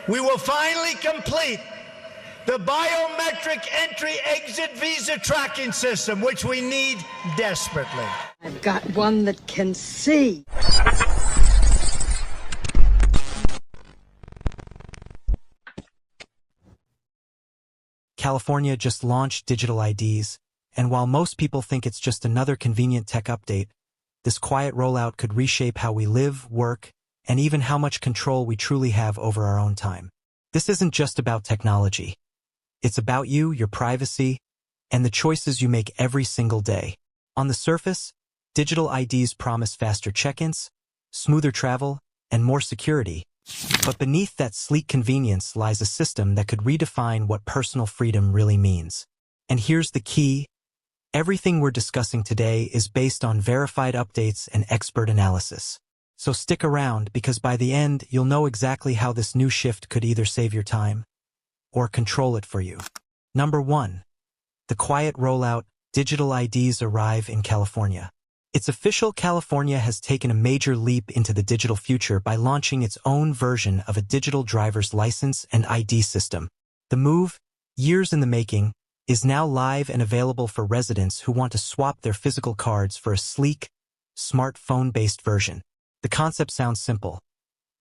we will finally complete the biometric entry-exit visa tracking system, which we need desperately. I've got one that can see. California just launched digital IDs, and while most people think it's just another convenient tech update, this quiet rollout could reshape how we live, work, and even how much control we truly have over our own time. This isn't just about technology. It's about you, your privacy, and the choices you make every single day. On the surface, digital IDs promise faster check-ins, smoother travel, and more security. But beneath that sleek convenience lies a system that could redefine what personal freedom really means. And here's the key. Everything we're discussing today is based on verified updates and expert analysis. So stick around, because by the end, you'll know exactly how this new shift could either save your time or control it for you. Number 1. The quiet rollout. Digital IDs arrive in California. It's official. California has taken a major leap into the digital future by launching its own version of a digital driver's license and ID system. The move, years in the making, is now live and available for residents who want to swap their physical cards for a sleek, smartphone-based version. The concept sounds simple.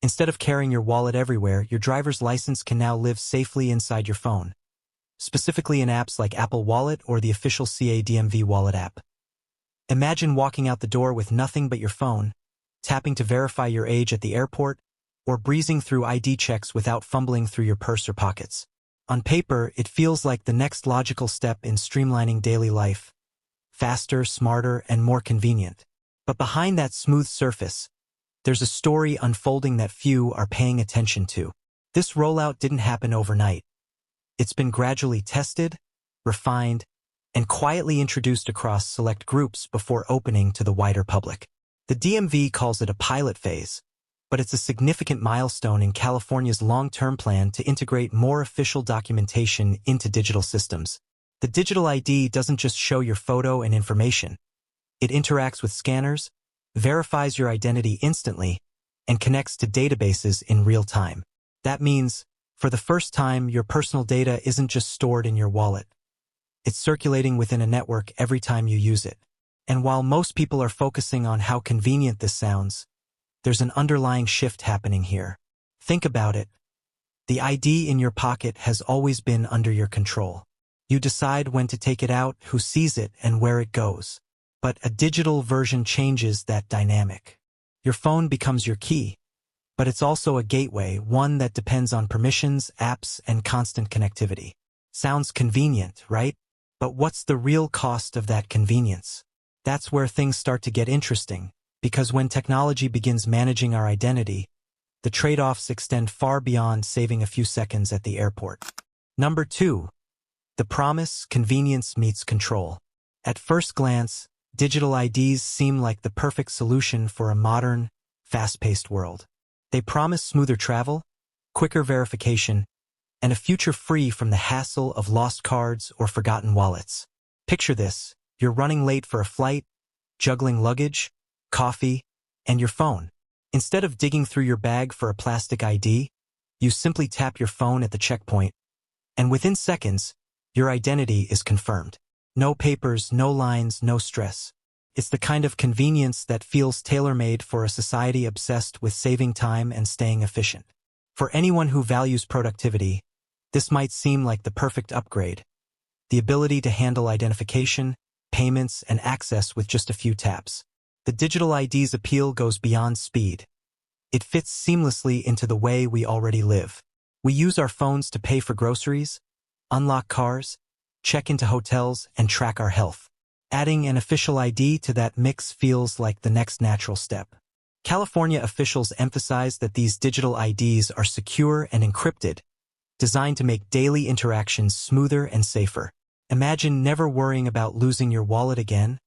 Instead of carrying your wallet everywhere, your driver's license can now live safely inside your phone, specifically in apps like Apple Wallet or the official CADMV Wallet app. Imagine walking out the door with nothing but your phone, tapping to verify your age at the airport, or breezing through ID checks without fumbling through your purse or pockets. On paper, it feels like the next logical step in streamlining daily life. Faster, smarter, and more convenient. But behind that smooth surface, there's a story unfolding that few are paying attention to. This rollout didn't happen overnight. It's been gradually tested, refined, and quietly introduced across select groups before opening to the wider public. The DMV calls it a pilot phase, but it's a significant milestone in California's long-term plan to integrate more official documentation into digital systems. The digital ID doesn't just show your photo and information. It interacts with scanners, verifies your identity instantly, and connects to databases in real time. That means, for the first time, your personal data isn't just stored in your wallet. It's circulating within a network every time you use it. And while most people are focusing on how convenient this sounds, there's an underlying shift happening here. Think about it. The ID in your pocket has always been under your control. You decide when to take it out, who sees it, and where it goes. But a digital version changes that dynamic. Your phone becomes your key, but it's also a gateway, one that depends on permissions, apps, and constant connectivity. Sounds convenient, right? But what's the real cost of that convenience? That's where things start to get interesting, because when technology begins managing our identity, the trade-offs extend far beyond saving a few seconds at the airport. Number 2. The promise, convenience meets control. At first glance, digital IDs seem like the perfect solution for a modern, fast-paced world. They promise smoother travel, quicker verification, and a future free from the hassle of lost cards or forgotten wallets. Picture this: you're running late for a flight, juggling luggage, coffee, and your phone. Instead of digging through your bag for a plastic ID, you simply tap your phone at the checkpoint, and within seconds, your identity is confirmed. No papers, no lines, no stress. It's the kind of convenience that feels tailor-made for a society obsessed with saving time and staying efficient. For anyone who values productivity, this might seem like the perfect upgrade. The ability to handle identification, payments, and access with just a few taps. The digital ID's appeal goes beyond speed. It fits seamlessly into the way we already live. We use our phones to pay for groceries, unlock cars, check into hotels, and track our health. Adding an official ID to that mix feels like the next natural step. California officials emphasize that these digital IDs are secure and encrypted, designed to make daily interactions smoother and safer. Imagine never worrying about losing your wallet again,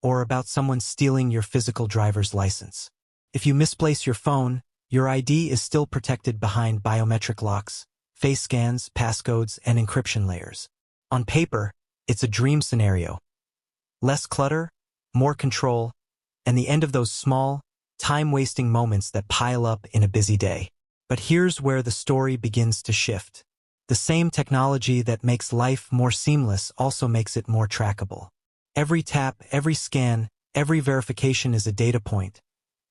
or about someone stealing your physical driver's license. If you misplace your phone, your ID is still protected behind biometric locks, face scans, passcodes, and encryption layers. On paper, it's a dream scenario. Less clutter, more control, and the end of those small, time-wasting moments that pile up in a busy day. But here's where the story begins to shift. The same technology that makes life more seamless also makes it more trackable. Every tap, every scan, every verification is a data point,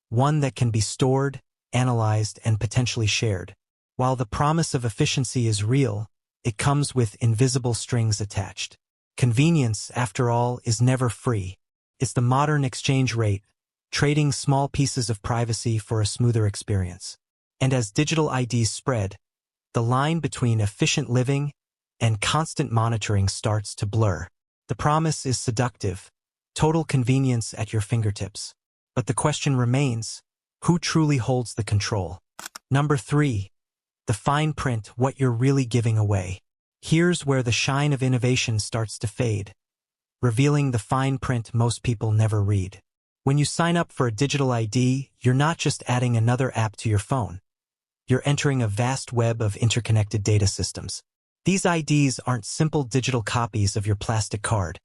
one that can be stored, analyzed, and potentially shared. While the promise of efficiency is real, it comes with invisible strings attached. Convenience, after all, is never free. It's the modern exchange rate, trading small pieces of privacy for a smoother experience. And as digital IDs spread, the line between efficient living and constant monitoring starts to blur. The promise is seductive, total convenience at your fingertips. But the question remains, who truly holds the control? Number 3. The fine print, what you're really giving away. Here's where the shine of innovation starts to fade, revealing the fine print most people never read. When you sign up for a digital ID, you're not just adding another app to your phone. You're entering a vast web of interconnected data systems. These IDs aren't simple digital copies of your plastic card.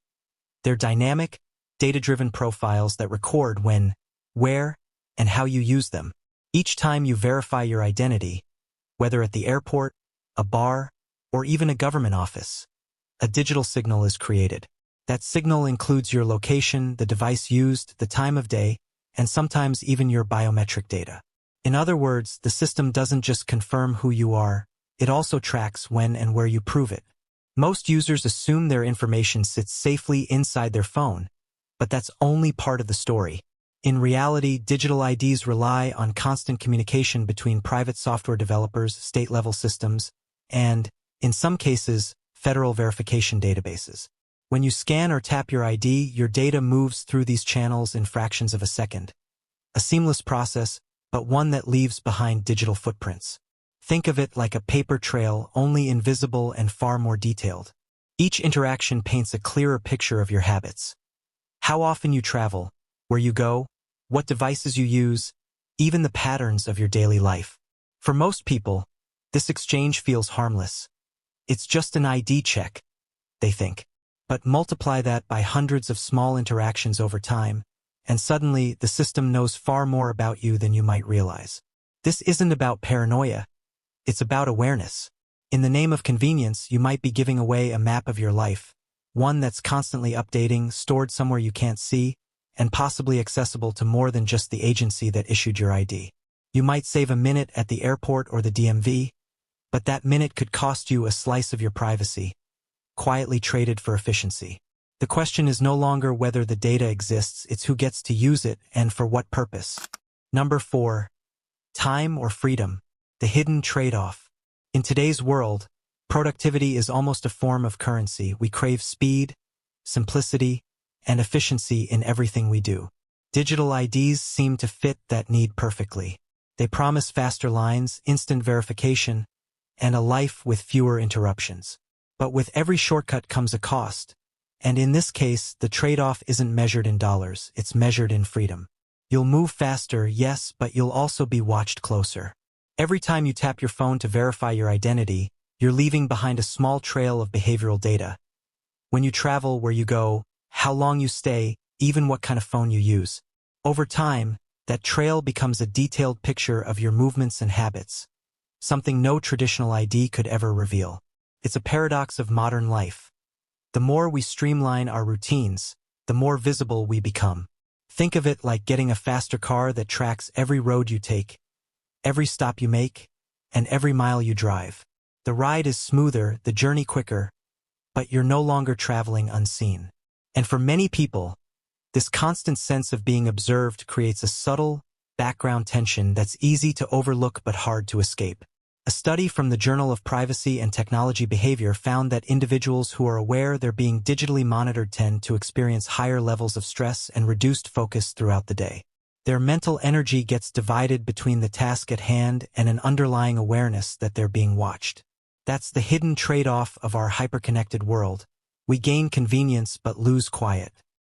They're dynamic, data-driven profiles that record when, where, and how you use them. Each time you verify your identity, whether at the airport, a bar, or even a government office, a digital signal is created. That signal includes your location, the device used, the time of day, and sometimes even your biometric data. In other words, the system doesn't just confirm who you are, it also tracks when and where you prove it. Most users assume their information sits safely inside their phone, but that's only part of the story. In reality, digital IDs rely on constant communication between private software developers, state-level systems, and, in some cases, federal verification databases. When you scan or tap your ID, your data moves through these channels in fractions of a second. A seamless process, but one that leaves behind digital footprints. Think of it like a paper trail, only invisible and far more detailed. Each interaction paints a clearer picture of your habits. How often you travel, where you go, what devices you use, even the patterns of your daily life. For most people, this exchange feels harmless. It's just an ID check, they think. But multiply that by hundreds of small interactions over time, and suddenly the system knows far more about you than you might realize. This isn't about paranoia, it's about awareness. In the name of convenience, you might be giving away a map of your life, one that's constantly updating, stored somewhere you can't see, and possibly accessible to more than just the agency that issued your ID. You might save a minute at the airport or the DMV, but that minute could cost you a slice of your privacy, quietly traded for efficiency. The question is no longer whether the data exists, it's who gets to use it and for what purpose. Number 4. Time or freedom, the hidden trade-off. In today's world, productivity is almost a form of currency. We crave speed, simplicity, and efficiency in everything we do. Digital IDs seem to fit that need perfectly. They promise faster lines, instant verification, and a life with fewer interruptions. But with every shortcut comes a cost. And in this case, the trade-off isn't measured in dollars, it's measured in freedom. You'll move faster, yes, but you'll also be watched closer. Every time you tap your phone to verify your identity, you're leaving behind a small trail of behavioral data. When you travel, where you go, how long you stay, even what kind of phone you use. Over time, that trail becomes a detailed picture of your movements and habits, something no traditional ID could ever reveal. It's a paradox of modern life. The more we streamline our routines, the more visible we become. Think of it like getting a faster car that tracks every road you take, every stop you make, and every mile you drive. The ride is smoother, the journey quicker, but you're no longer traveling unseen. And for many people, this constant sense of being observed creates a subtle, background tension that's easy to overlook but hard to escape. A study from the Journal of Privacy and Technology Behavior found that individuals who are aware they're being digitally monitored tend to experience higher levels of stress and reduced focus throughout the day. Their mental energy gets divided between the task at hand and an underlying awareness that they're being watched. That's the hidden trade-off of our hyper-connected world. We gain convenience but lose quiet.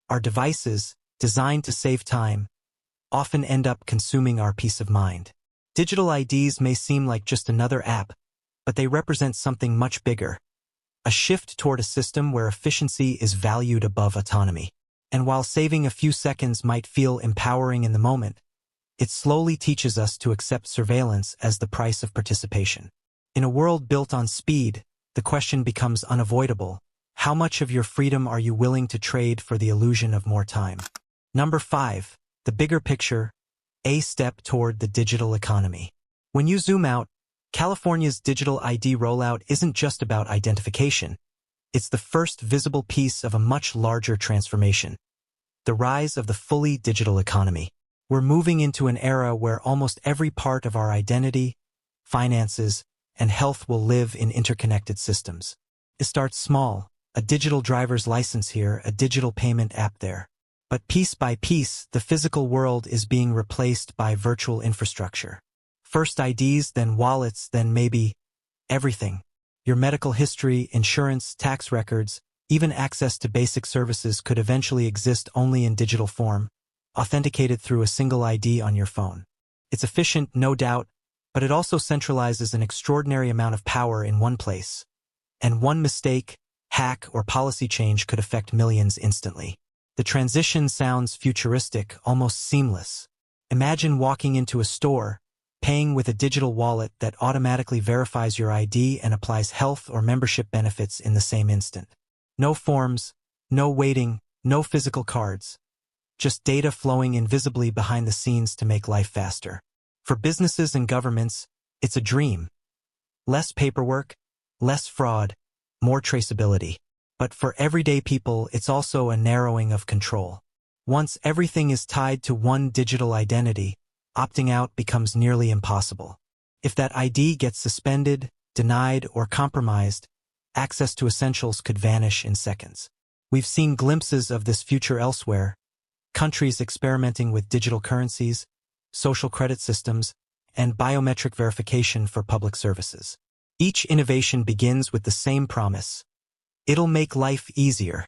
Our devices, designed to save time, often end up consuming our peace of mind. Digital IDs may seem like just another app, but they represent something much bigger. A shift toward a system where efficiency is valued above autonomy. And while saving a few seconds might feel empowering in the moment, It slowly teaches us to accept surveillance as the price of participation. In a world built on speed, the question becomes unavoidable. How much of your freedom are you willing to trade for the illusion of more time? Number 5. The bigger picture, a step toward the digital economy. When you zoom out, California's digital ID rollout isn't just about identification. It's the first visible piece of a much larger transformation. The rise of the fully digital economy. We're moving into an era where almost every part of our identity, finances, and health will live in interconnected systems. It starts small, a digital driver's license here, a digital payment app there. But piece by piece, the physical world is being replaced by virtual infrastructure. First IDs, then wallets, then maybe everything. Your medical history, insurance, tax records, even access to basic services could eventually exist only in digital form, authenticated through a single ID on your phone. It's efficient, no doubt, but it also centralizes an extraordinary amount of power in one place. And one mistake, hack, or policy change could affect millions instantly. The transition sounds futuristic, almost seamless. Imagine walking into a store, paying with a digital wallet that automatically verifies your ID and applies health or membership benefits in the same instant. No forms, no waiting, no physical cards. Just data flowing invisibly behind the scenes to make life faster. For businesses and governments, it's a dream. Less paperwork, less fraud, more traceability. But for everyday people, it's also a narrowing of control. Once everything is tied to one digital identity, opting out becomes nearly impossible. If that ID gets suspended, denied, or compromised, access to essentials could vanish in seconds. We've seen glimpses of this future elsewhere. Countries experimenting with digital currencies, social credit systems, and biometric verification for public services. Each innovation begins with the same promise. It'll make life easier.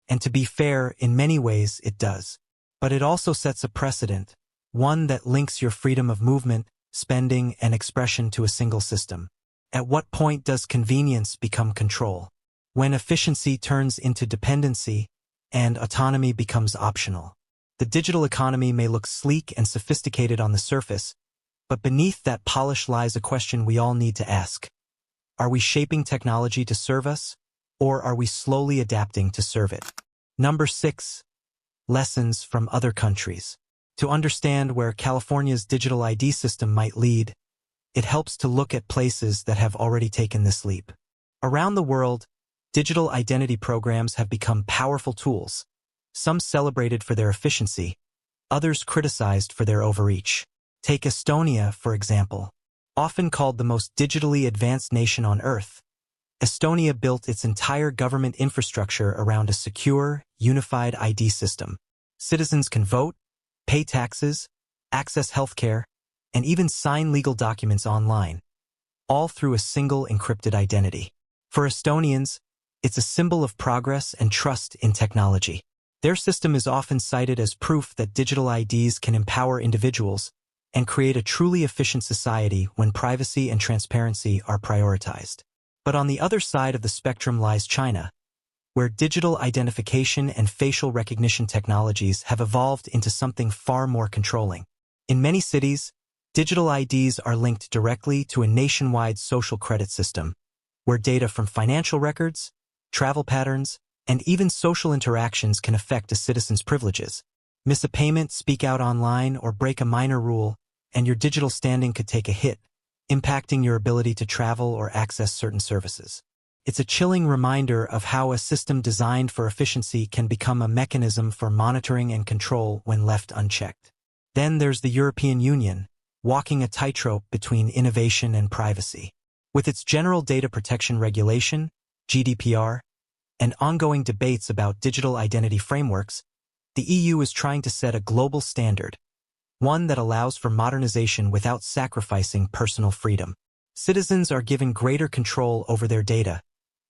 And to be fair, in many ways it does. But it also sets a precedent, one that links your freedom of movement, spending, and expression to a single system. At what point does convenience become control? When efficiency turns into dependency and autonomy becomes optional. The digital economy may look sleek and sophisticated on the surface, but beneath that polish lies a question we all need to ask. Are we shaping technology to serve us, or are we slowly adapting to serve it? Number 6. Lessons from other countries. To understand where California's digital ID system might lead, it helps to look at places that have already taken this leap. Around the world, digital identity programs have become powerful tools, some celebrated for their efficiency, others criticized for their overreach. Take Estonia, for example. Often called the most digitally advanced nation on Earth, Estonia built its entire government infrastructure around a secure, unified ID system. Citizens can vote, pay taxes, access healthcare, and even sign legal documents online, all through a single encrypted identity. For Estonians, it's a symbol of progress and trust in technology. Their system is often cited as proof that digital IDs can empower individuals and create a truly efficient society when privacy and transparency are prioritized. But on the other side of the spectrum lies China, where digital identification and facial recognition technologies have evolved into something far more controlling. In many cities, digital IDs are linked directly to a nationwide social credit system, where data from financial records, travel patterns, and even social interactions can affect a citizen's privileges. Miss a payment, speak out online, or break a minor rule, and your digital standing could take a hit, impacting your ability to travel or access certain services. It's a chilling reminder of how a system designed for efficiency can become a mechanism for monitoring and control when left unchecked. Then there's the European Union, walking a tightrope between innovation and privacy. With its General Data Protection Regulation, GDPR, and ongoing debates about digital identity frameworks, the EU is trying to set a global standard, one that allows for modernization without sacrificing personal freedom. Citizens are given greater control over their data,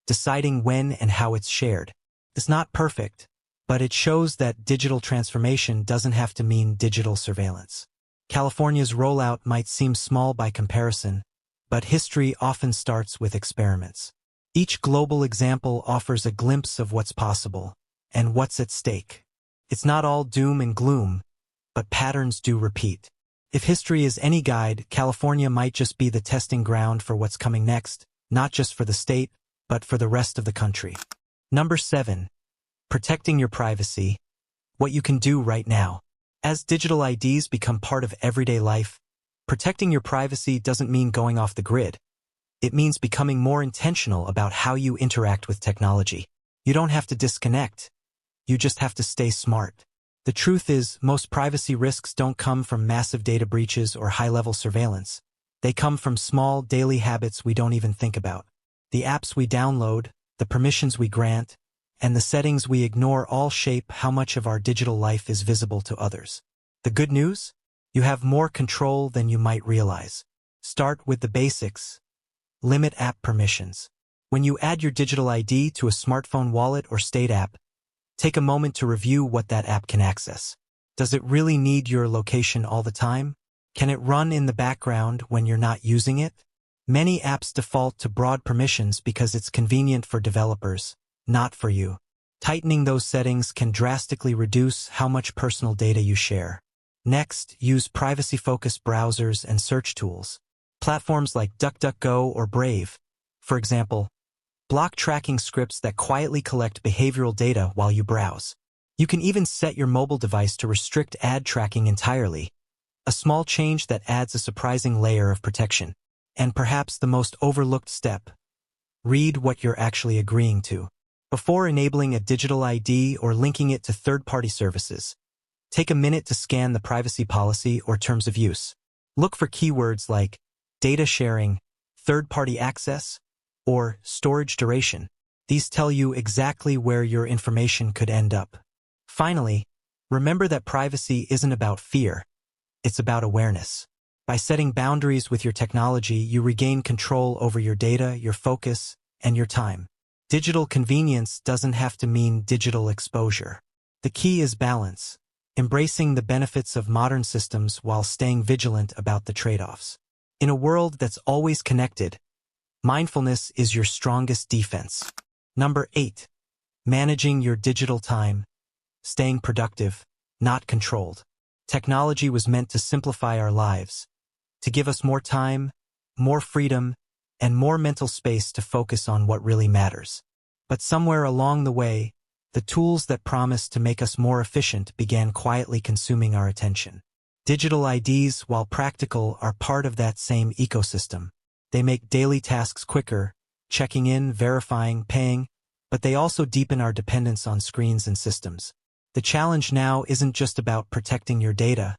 deciding when and how it's shared. It's not perfect, but it shows that digital transformation doesn't have to mean digital surveillance. California's rollout might seem small by comparison, but history often starts with experiments. Each global example offers a glimpse of what's possible and what's at stake. It's not all doom and gloom, but patterns do repeat. If history is any guide, California might just be the testing ground for what's coming next, not just for the state, but for the rest of the country. Number 7. Protecting your privacy. What you can do right now. As digital IDs become part of everyday life, protecting your privacy doesn't mean going off the grid. It means becoming more intentional about how you interact with technology. You don't have to disconnect. You just have to stay smart. The truth is, most privacy risks don't come from massive data breaches or high-level surveillance. They come from small, daily habits we don't even think about. The apps we download, the permissions we grant, and the settings we ignore all shape how much of our digital life is visible to others. The good news? You have more control than you might realize. Start with the basics. Limit app permissions. When you add your digital ID to a smartphone wallet or state app, take a moment to review what that app can access. Does it really need your location all the time? Can it run in the background when you're not using it? Many apps default to broad permissions because it's convenient for developers, not for you. Tightening those settings can drastically reduce how much personal data you share. Next, use privacy-focused browsers and search tools. Platforms like DuckDuckGo or Brave, for example, block tracking scripts that quietly collect behavioral data while you browse. You can even set your mobile device to restrict ad tracking entirely, a small change that adds a surprising layer of protection. And perhaps the most overlooked step, read what you're actually agreeing to. Before enabling a digital ID or linking it to third-party services, take a minute to scan the privacy policy or terms of use. Look for keywords like data sharing, third-party access, or storage duration. These tell you exactly where your information could end up. Finally, remember that privacy isn't about fear. It's about awareness. By setting boundaries with your technology, you regain control over your data, your focus, and your time. Digital convenience doesn't have to mean digital exposure. The key is balance, embracing the benefits of modern systems while staying vigilant about the trade-offs. In a world that's always connected, mindfulness is your strongest defense. Number 8. Managing your digital time. Staying productive, not controlled. Technology was meant to simplify our lives, to give us more time, more freedom, and more mental space to focus on what really matters. But somewhere along the way, the tools that promised to make us more efficient began quietly consuming our attention. Digital IDs, while practical, are part of that same ecosystem. They make daily tasks quicker, checking in, verifying, paying, but they also deepen our dependence on screens and systems. The challenge now isn't just about protecting your data,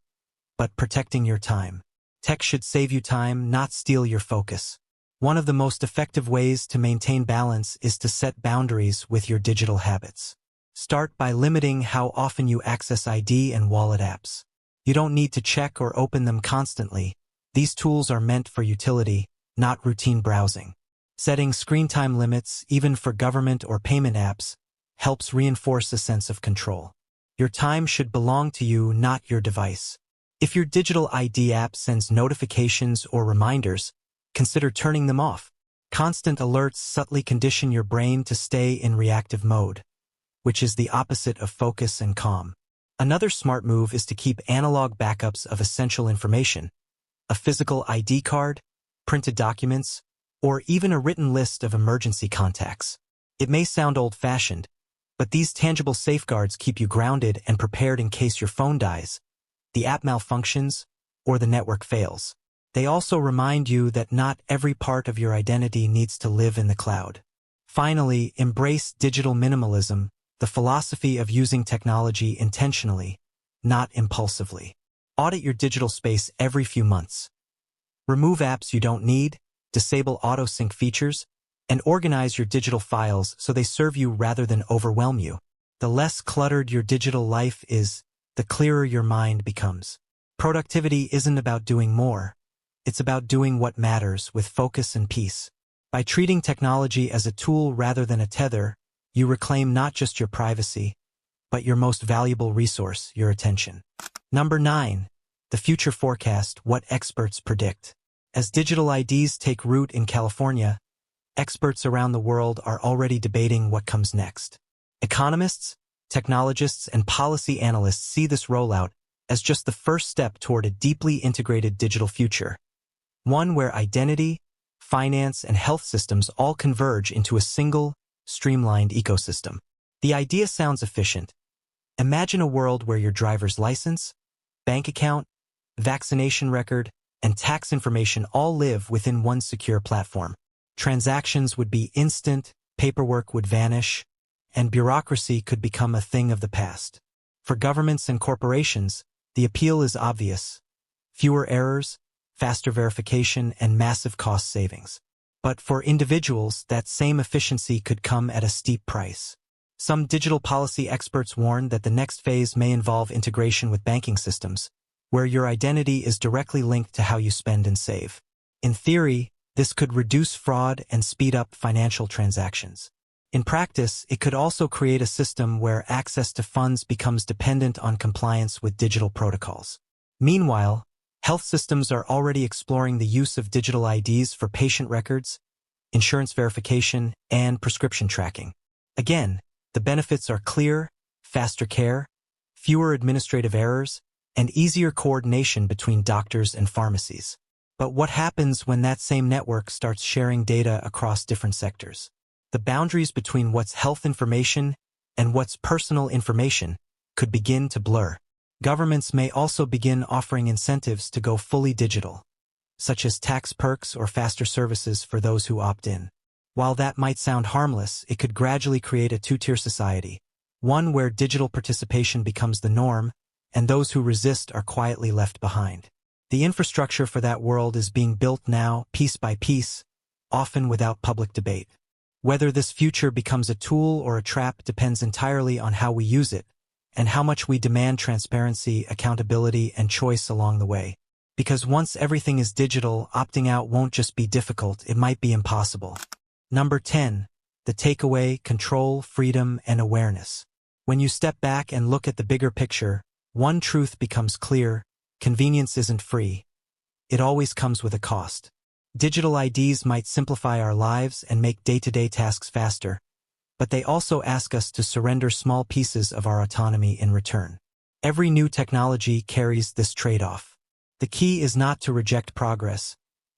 but protecting your time. Tech should save you time, not steal your focus. One of the most effective ways to maintain balance is to set boundaries with your digital habits. Start by limiting how often you access ID and wallet apps. You don't need to check or open them constantly. These tools are meant for utility, not routine browsing. Setting screen time limits, even for government or payment apps, helps reinforce a sense of control. Your time should belong to you, not your device. If your digital ID app sends notifications or reminders, consider turning them off. Constant alerts subtly condition your brain to stay in reactive mode, which is the opposite of focus and calm. Another smart move is to keep analog backups of essential information, a physical ID card, printed documents, or even a written list of emergency contacts. It may sound old-fashioned, but these tangible safeguards keep you grounded and prepared in case your phone dies, the app malfunctions, or the network fails. They also remind you that not every part of your identity needs to live in the cloud. Finally, embrace digital minimalism, the philosophy of using technology intentionally, not impulsively. Audit your digital space every few months. Remove apps you don't need, disable auto-sync features, and organize your digital files so they serve you rather than overwhelm you. The less cluttered your digital life is, the clearer your mind becomes. Productivity isn't about doing more. It's about doing what matters with focus and peace. By treating technology as a tool rather than a tether, you reclaim not just your privacy, but your most valuable resource, your attention. Number 9. The future forecast, what experts predict. As digital IDs take root in California, experts around the world are already debating what comes next. Economists, technologists, and policy analysts see this rollout as just the first step toward a deeply integrated digital future, one where identity, finance, and health systems all converge into a single, streamlined ecosystem. The idea sounds efficient. Imagine a world where your driver's license, bank account, vaccination record, and tax information all live within one secure platform. Transactions would be instant, paperwork would vanish, and bureaucracy could become a thing of the past. For governments and corporations, the appeal is obvious: fewer errors, faster verification, and massive cost savings. But for individuals, that same efficiency could come at a steep price. Some digital policy experts warn that the next phase may involve integration with banking systems, where your identity is directly linked to how you spend and save. In theory, this could reduce fraud and speed up financial transactions. In practice, it could also create a system where access to funds becomes dependent on compliance with digital protocols. Meanwhile, health systems are already exploring the use of digital IDs for patient records, insurance verification, and prescription tracking. Again, the benefits are clear: faster care, fewer administrative errors, and easier coordination between doctors and pharmacies. But what happens when that same network starts sharing data across different sectors? The boundaries between what's health information and what's personal information could begin to blur. Governments may also begin offering incentives to go fully digital, such as tax perks or faster services for those who opt in. While that might sound harmless, it could gradually create a two-tier society, one where digital participation becomes the norm, and those who resist are quietly left behind. The infrastructure for that world is being built now, piece by piece, often without public debate. Whether this future becomes a tool or a trap depends entirely on how we use it, and how much we demand transparency, accountability, and choice along the way. Because once everything is digital, opting out won't just be difficult, it might be impossible. Number 10. The takeaway: control, freedom, and awareness. When you step back and look at the bigger picture, one truth becomes clear: convenience isn't free. It always comes with a cost. Digital IDs might simplify our lives and make day-to-day tasks faster, but they also ask us to surrender small pieces of our autonomy in return. Every new technology carries this trade-off. The key is not to reject progress,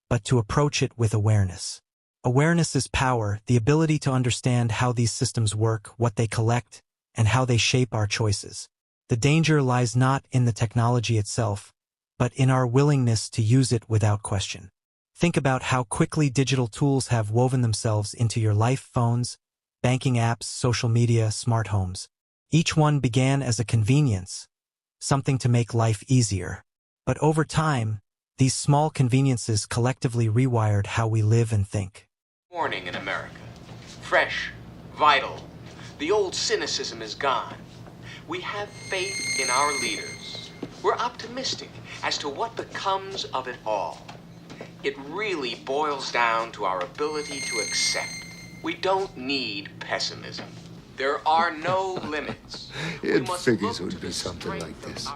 but to approach it with awareness. Awareness is power, the ability to understand how these systems work, what they collect, and how they shape our choices. The danger lies not in the technology itself, but in our willingness to use it without question. Think about how quickly digital tools have woven themselves into your life: phones, banking apps, social media, smart homes. Each one began as a convenience, something to make life easier. But over time, these small conveniences collectively rewired how we live and think. Morning in America. Fresh, vital. The old cynicism is gone. We have faith in our leaders. We're optimistic as to what becomes of it all. It really boils down to our ability to accept. We don't need pessimism. There are no limits. It figures it would be something like this.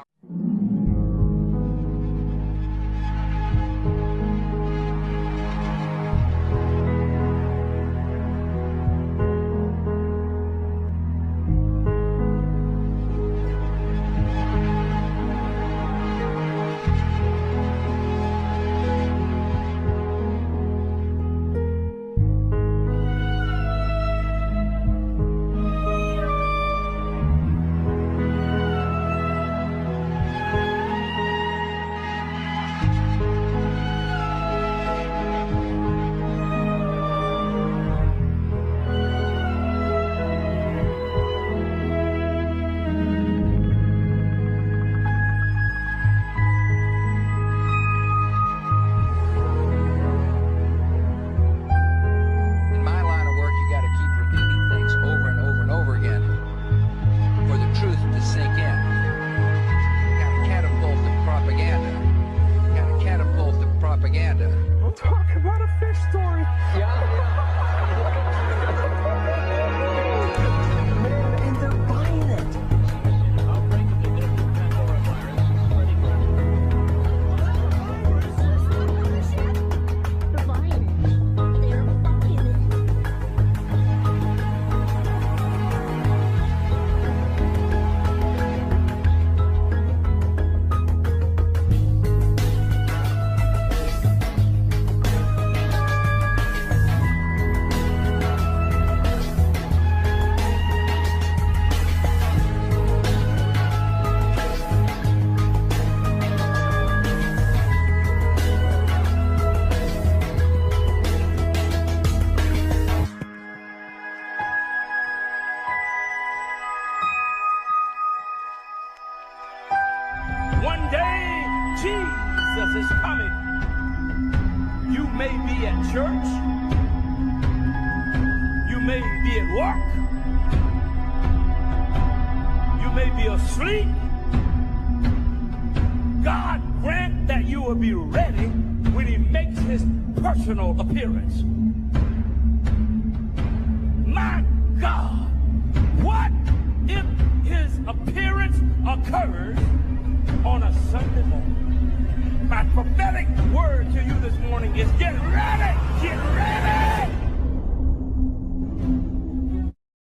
may be at work. You may be asleep. God grant that you will be ready when he makes his personal appearance. My God, what if his appearance occurs